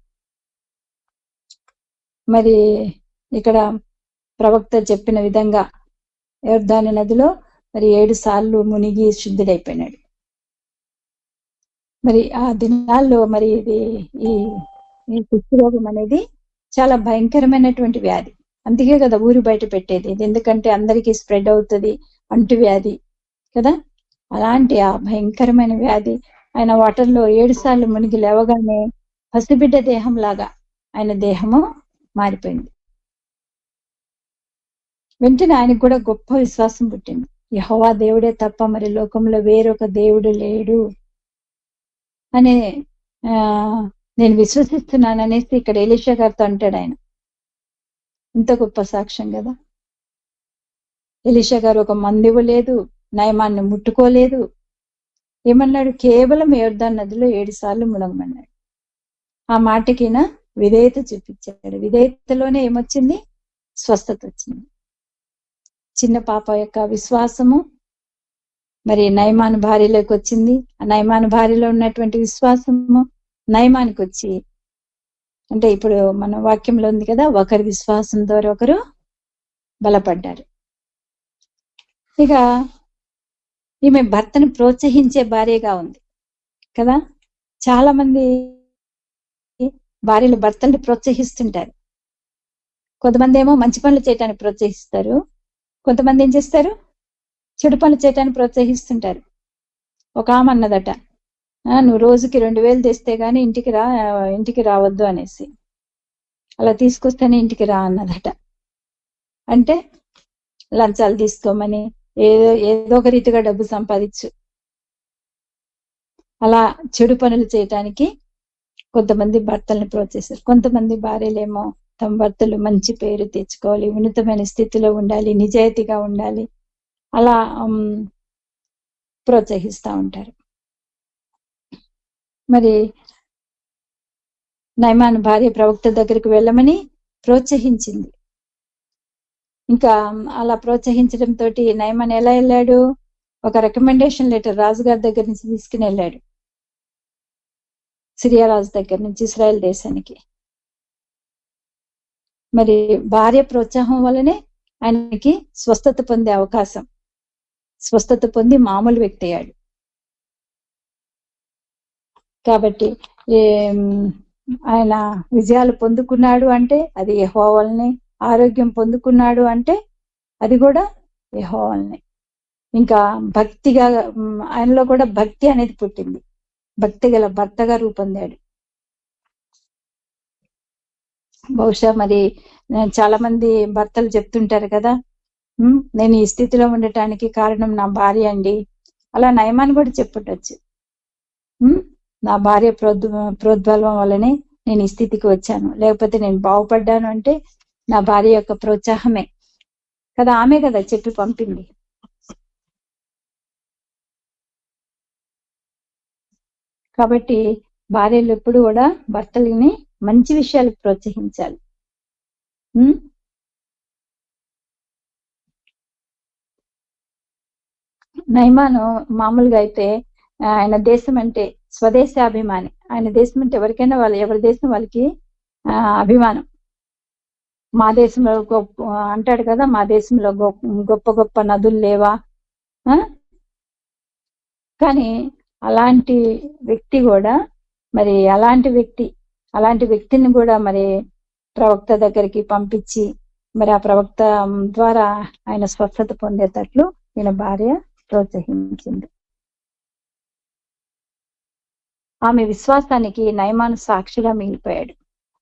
మరి ఇక్కడ ప్రవక్త చెప్పిన విధంగా యొర్దాను నదిలో మరి 7 సార్లు మునిగి శుద్ధుడైపోయినాడు. మరి ఆ దినాల్లో మరి ఇది ఈ కుష్ఠరోగం అనేది చాలా భయంకరమైనటువంటి వ్యాధి. అందుకే కదా ఊరు బయట పెట్టేది, ఎందుకంటే అందరికీ స్ప్రెడ్ అవుతుంది, అంటువ్యాధి కదా. అలాంటి ఆ భయంకరమైన వ్యాధి ఆయన వాటర్లో 7 సార్లు మునిగి లేవగానే పసిబిడ్డ దేహం లాగా ఆయన దేహము మారిపోయింది. వెంటనే ఆయనకు కూడా గొప్ప విశ్వాసం పుట్టింది, యెహోవా దేవుడే తప్ప మరి లోకంలో వేరొక దేవుడు లేడు అనే నేను విశ్వసిస్తున్నాను అనేసి ఇక్కడ ఎలీషా గారితో అంటాడు ఆయన. ఇంత గొప్ప సాక్ష్యం కదా. ఎలీషా గారు ఒక మందు ఇవ్వలేదు, నయమాన్ని ముట్టుకోలేదు. ఏమన్నాడు, కేవలం యొర్దాను నదిలో 7 సార్లు మునగమన్నాడు. ఆ మాటకిన విధేయత చూపించాడు. విధేయతలోనే ఏమొచ్చింది, స్వస్థత వచ్చింది. చిన్న పాప యొక్క విశ్వాసము మరి నయమాను భార్యలోకి వచ్చింది. ఆ నయమాను భార్యలో ఉన్నటువంటి విశ్వాసము నయమానికి వచ్చి, అంటే ఇప్పుడు మన వాక్యంలో ఉంది కదా, ఒకరి విశ్వాసం ద్వారా ఒకరు బలపడ్డారు. ఇక ఈమె భర్తను ప్రోత్సహించే భార్యగా ఉంది కదా. చాలా మంది భార్యలు భర్తల్ని ప్రోత్సహిస్తుంటారు. కొంతమంది ఏమో మంచి పనులు చేయటానికి ప్రోత్సహిస్తారు, కొంతమంది ఏం చేస్తారు, చెడు పనులు చేయటానికి ప్రోత్సహిస్తుంటారు. ఒక ఆమె అన్నదట, నువ్వు రోజుకి 2000 తెస్తే గానీ ఇంటికి రావద్దు అనేసి, అలా తీసుకొస్తేనే ఇంటికి రా అన్నదట. అంటే లంచాలు తీసుకోమని, ఏదో ఒక రీతిగా డబ్బు సంపాదించు, అలా చెడు పనులు చేయటానికి కొంతమంది భర్తల్ని ప్రోత్సహిస్తారు. కొంతమంది భార్యలేమో తమ భర్తలు మంచి పేరు తెచ్చుకోవాలి, ఉన్నతమైన స్థితిలో ఉండాలి, నిజాయితీగా ఉండాలి, అలా ప్రోత్సహిస్తూ ఉంటారు. మరి నయమాను భార్య ప్రవక్త దగ్గరికి వెళ్ళమని ఇంకా అలా ప్రోత్సహించడం తోటి నయమాన్ ఎలా వెళ్ళాడు, ఒక రికమెండేషన్ లెటర్ రాజుగారి దగ్గర నుంచి తీసుకుని వెళ్ళాడు, సిరియా రాజు దగ్గర నుంచి ఇశ్రాయేల్ దేశానికి. మరి భార్య ప్రోత్సాహం వల్లనే ఆయనకి స్వస్థత పొందే అవకాశం, స్వస్థత పొంది మామూలు వ్యక్తి అయ్యాడు. కాబట్టి ఆయన విజయాలు పొందుకున్నాడు అంటే అది యెహోవా వల్లనే, ఆరోగ్యం పొందుకున్నాడు అంటే అది కూడా యెహోవా వల్లనే. ఇంకా భక్తిగా ఆయనలో కూడా భక్తి అనేది పుట్టింది, భక్తి గల భర్తగా రూపొందాడు. బహుశా మరి చాలా మంది భర్తలు చెప్తుంటారు కదా, నేను ఈ స్థితిలో ఉండటానికి కారణం నా భార్య అండి. అలా నయమాన్ కూడా చెప్పుండొచ్చు, నా భార్య ప్రోద్బలం వల్లనే నేను ఈ స్థితికి వచ్చాను, లేకపోతే నేను బాగుపడ్డాను అంటే నా భార్య యొక్క ప్రోత్సాహమే కదా, ఆమె కదా చెప్పి పంపింది. కాబట్టి భార్యలు ఎప్పుడు కూడా భర్తలని మంచి విషయాలకు ప్రోత్సహించాలి. నయమాను మామూలుగా అయితే ఆయన దేశం అంటే స్వదేశాభిమాని, ఆయన దేశం అంటే ఎవరికైనా ఎవరి దేశం వాళ్ళకి అభిమానం. మా దేశంలో అంటాడు కదా, మా దేశంలో గొప్ప గొప్ప నదులు లేవా. కానీ అలాంటి వ్యక్తి కూడా మరి అలాంటి వ్యక్తిని కూడా మరి ప్రవక్త దగ్గరికి పంపించి మరి ఆ ప్రవక్త ద్వారా ఆయన స్వస్థత పొందేటట్లు ఈయన భార్య ప్రోత్సహించింది. ఆమె విశ్వాసానికి నయమాను సాక్షిగా మిగిలిపోయాడు.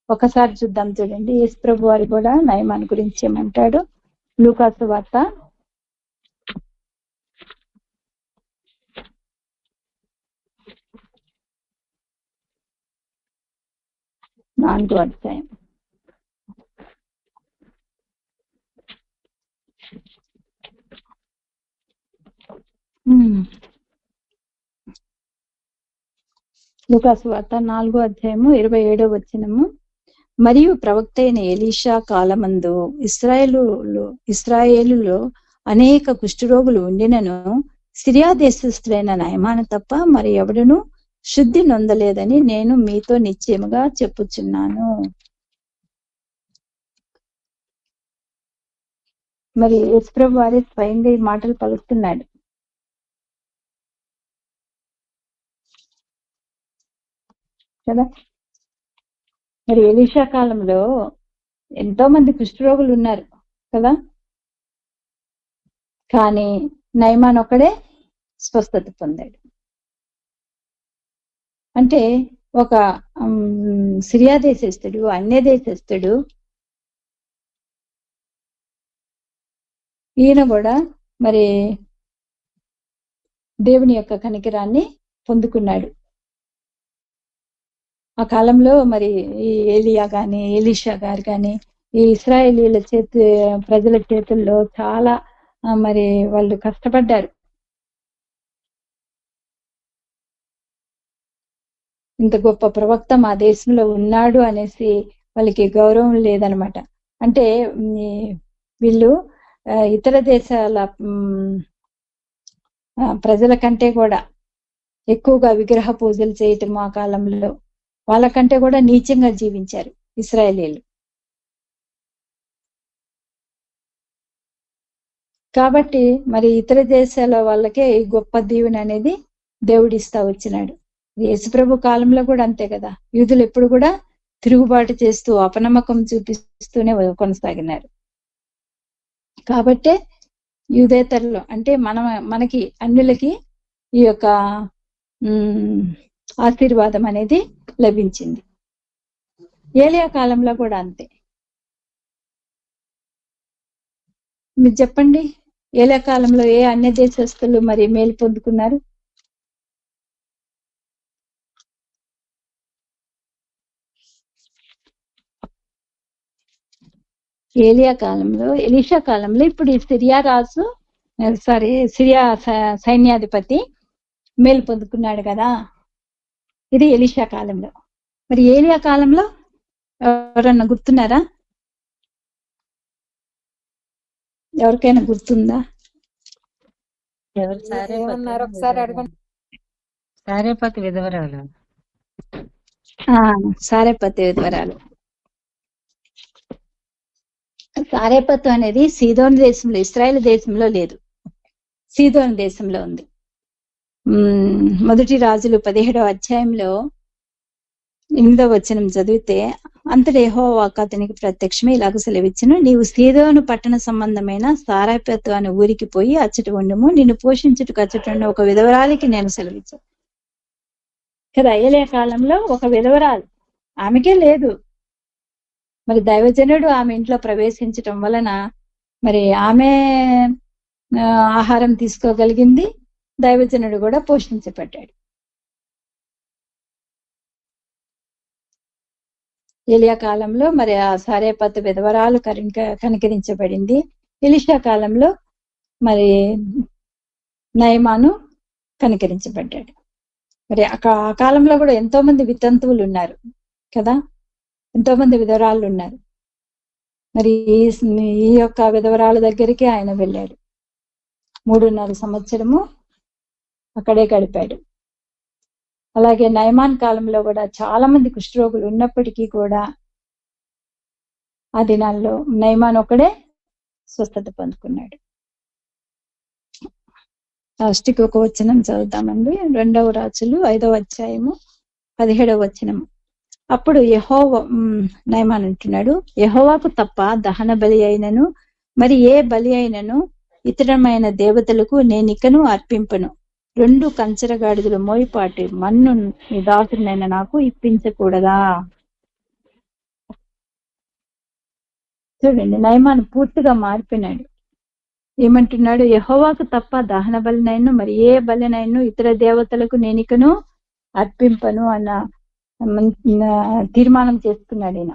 ఒకసారి చూద్దాం, చూడండి యేసు ప్రభు వారు కూడా నయమాను గురించి ఏమంటాడు. లూకాసు వార్త 4వ అధ్యాయం. లూకాసు వార్త 4వ అధ్యాయము 27వ వచనము. మరియు ప్రవక్త అయిన ఎలీషా కాలమందు ఇశ్రాయేలులో అనేక కుష్ఠరోగులు ఉండినను సిరియా దేశస్థులైన నయమాను తప్ప మరి ఎవడును శుద్ధి నొందలేదని నేను మీతో నిశ్చయముగా చెప్పుచున్నాను. మరి యేసుప్రభు వారే స్వయంగా ఈ మాటలు పలుకుతున్నాడు కదా. మరి ఎలీషా కాలంలో ఎంతో మంది కుష్ఠరోగులు ఉన్నారు కదా, కానీ నయమాన్ ఒక్కడే స్వస్థత పొందాడు. అంటే ఒక సిరియా దేశస్థుడు, అన్య దేశస్థుడు, ఈయన కూడా మరి దేవుని యొక్క కనికరాన్ని పొందుకున్నాడు. ఆ కాలంలో మరి ఈ ఏలియా గాని ఎలీషా గారు కానీ ఈ ఇశ్రాయేలీల ప్రజల చేతుల్లో చాలా మరి వాళ్ళు కష్టపడ్డారు. ఇంత గొప్ప ప్రవక్త మా దేశంలో ఉన్నాడు అనేసి వాళ్ళకి గౌరవం లేదనమాట. అంటే వీళ్ళు ఇతర దేశాల ప్రజల కంటే కూడా ఎక్కువగా విగ్రహ పూజలు చేయటం ఆ కాలంలో వాళ్ళకంటే కూడా నీచంగా జీవించారు ఇశ్రాయేలీలు. కాబట్టి మరి ఇతర దేశాల వాళ్ళకే ఈ గొప్ప దీవెన అనేది దేవుడిస్తా వచ్చినాడు. యేసుప్రభు కాలంలో కూడా అంతే కదా, యూదులు ఎప్పుడు కూడా తిరుగుబాటు చేస్తూ అపనమ్మకం చూపిస్తూనే కొనసాగినారు. కాబట్టే యూదేతరులు అంటే మనకి అన్యులకి ఈ యొక్క ఆశీర్వాదం అనేది లభించింది. ఏలియా కాలంలో కూడా అంతే. మీరు చెప్పండి, ఏలియా కాలంలో ఏ అన్య దేశస్తులు మరి మేలు పొందుకున్నారు? ఏలియా కాలంలో, ఎలీషా కాలంలో ఇప్పుడు సిరియా సైన్యాధిపతి మేలు పొందుకున్నాడు కదా, ఇది ఎలీషా కాలంలో. మరి ఏలియా కాలంలో ఎవరన్నా గుర్తున్నారా? ఎవరికైనా గుర్తుందా? ఎవరు ఏమన్నారు ఒకసారి అడగండి. సారేపతి విధవరాలు. సారెపత్తు విధవరాలు. సారెపత్తు అనేది సీదోను దేశంలో, ఇశ్రాయేల్ దేశంలో లేదు, సీదోను దేశంలో ఉంది. మొదటి రాజులు 17వ అధ్యాయంలో 8వ వచనం చదివితే, అంతటి యెహోవా అతనికి ప్రత్యక్షమే ఇలాగ సెలవిచ్చును, నీవు సీదోను పట్టణ సంబంధమైన సారెపత్తు అనే ఊరికి పోయి అచ్చట ఉండుము, నిన్ను పోషించుటకు అచ్చట ఒక విధవరాలికి నేను సెలవిచ్చాను కదా. ఏలియా కాలంలో ఒక విధవరాలు, ఆమెకే లేదు. మరి దైవజనుడు ఆమె ఇంట్లో ప్రవేశించటం వలన మరి ఆమె ఆహారం తీసుకోగలిగింది, దైవజనుడు కూడా పోషించబడ్డాడు. ఏలియా కాలంలో మరి ఆ సారెపత్తు విధవరాలు కనికరించబడింది. ఎలీషా కాలంలో మరి నయమాను కనికరించబడ్డాడు. మరి ఆ కాలంలో కూడా ఎంతో మంది వితంతువులు ఉన్నారు కదా, ఎంతో మంది విధవరాళ్ళు ఉన్నారు. మరి ఈ యొక్క విధవరాల దగ్గరికి ఆయన వెళ్ళాడు. 3.5 సంవత్సరము అక్కడే గడిపాడు. అలాగే నయమాన్ కాలంలో కూడా చాలా మంది కుష్ఠరోగులు ఉన్నప్పటికీ కూడా ఆ దినాల్లో నయమాన్ ఒకడే స్వస్థత పొందుకున్నాడు. లాస్ట్కి ఒక వచనం చదువుతామండి. 2వ రాజులు 5వ అధ్యాయము 17వ వచనము. అప్పుడు నయమాన్ అంటున్నాడు, యెహోవాకు తప్ప దహన బలి అయినను మరి ఏ బలి అయినను ఇతరమైన దేవతలకు నేనికను అర్పింపను. 2 కంచరగాడిదలు మోయిపాటి మన్ను నీ దాసుడినైన నాకు ఇప్పించకూడదా? చూడండి, నయమాన్ పూర్తిగా మారిపోయినాడు. ఏమంటున్నాడు, యెహోవాకు తప్ప దహన బలినైను మరి ఏ బలినైను ఇతర దేవతలకు నేనికను అర్పింపను అన్న తీర్మానం చేసుకున్నాడు ఈయన.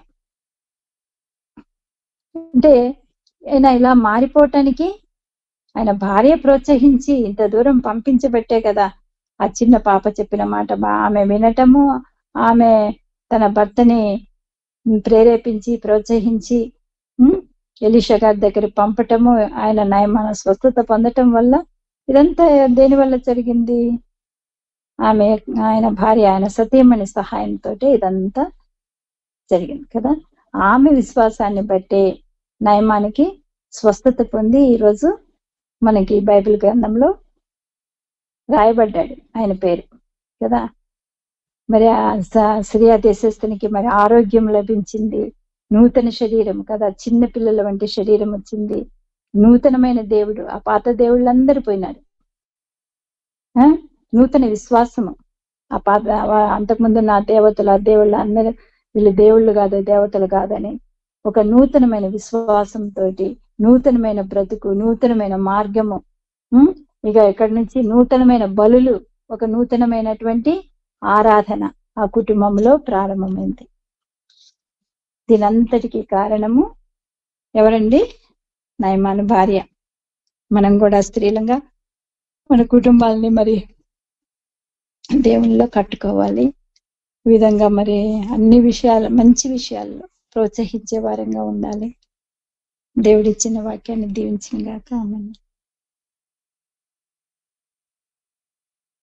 అంటే ఆయన ఇలా మారిపోవటానికి ఆయన భార్య ప్రోత్సహించి ఇంత దూరం పంపించబట్టే కదా ఆ చిన్న పాప చెప్పిన మాట ఆమె వినటము, ఆమె తన భర్తని ప్రేరేపించి ప్రోత్సహించి ఎలీషా గారి దగ్గర పంపటము, ఆయన నయమాన స్వస్థత పొందటం వల్ల ఇదంతా దేని వల్ల జరిగింది? ఆయన భార్య, ఆయన సతీమణి సహాయంతో ఇదంతా జరిగింది కదా. ఆమె విశ్వాసాన్ని బట్టే నయమానికి స్వస్థత పొంది ఈరోజు మనకి బైబిల్ గ్రంథంలో రాయబడ్డాడు ఆయన పేరు కదా. మరి సిరియా దేశస్థునికి మరి ఆరోగ్యం లభించింది, నూతన శరీరం కదా, చిన్న పిల్లల వంటి శరీరం వచ్చింది, నూతనమైన దేవుడు. ఆ పాత దేవుళ్ళందరూ పోయినారు. నూతన విశ్వాసము. ఆ పాత అంతకుముందు నా దేవతలు ఆ దేవుళ్ళు అందరూ వీళ్ళు దేవుళ్ళు కాదు దేవతలు కాదని ఒక నూతనమైన విశ్వాసంతో, నూతనమైన బ్రతుకు, నూతనమైన మార్గము, ఇక ఇక్కడి నుంచి నూతనమైన బలులు, ఒక నూతనమైనటువంటి ఆరాధన ఆ కుటుంబంలో ప్రారంభమైంది. దీనంతటికీ కారణము ఎవరండి? నయమాను భార్య. మనం కూడా స్త్రీలంగా మన కుటుంబాలని మరి దేవునిలో కట్టుకోవాలి. ఈ విధంగా మరి అన్ని విషయాలు, మంచి విషయాల్లో ప్రోత్సహించే వారంగా ఉండాలి. దేవుడిచ్చిన వాక్యాన్ని దీవించిన గాక. ఆమేన్.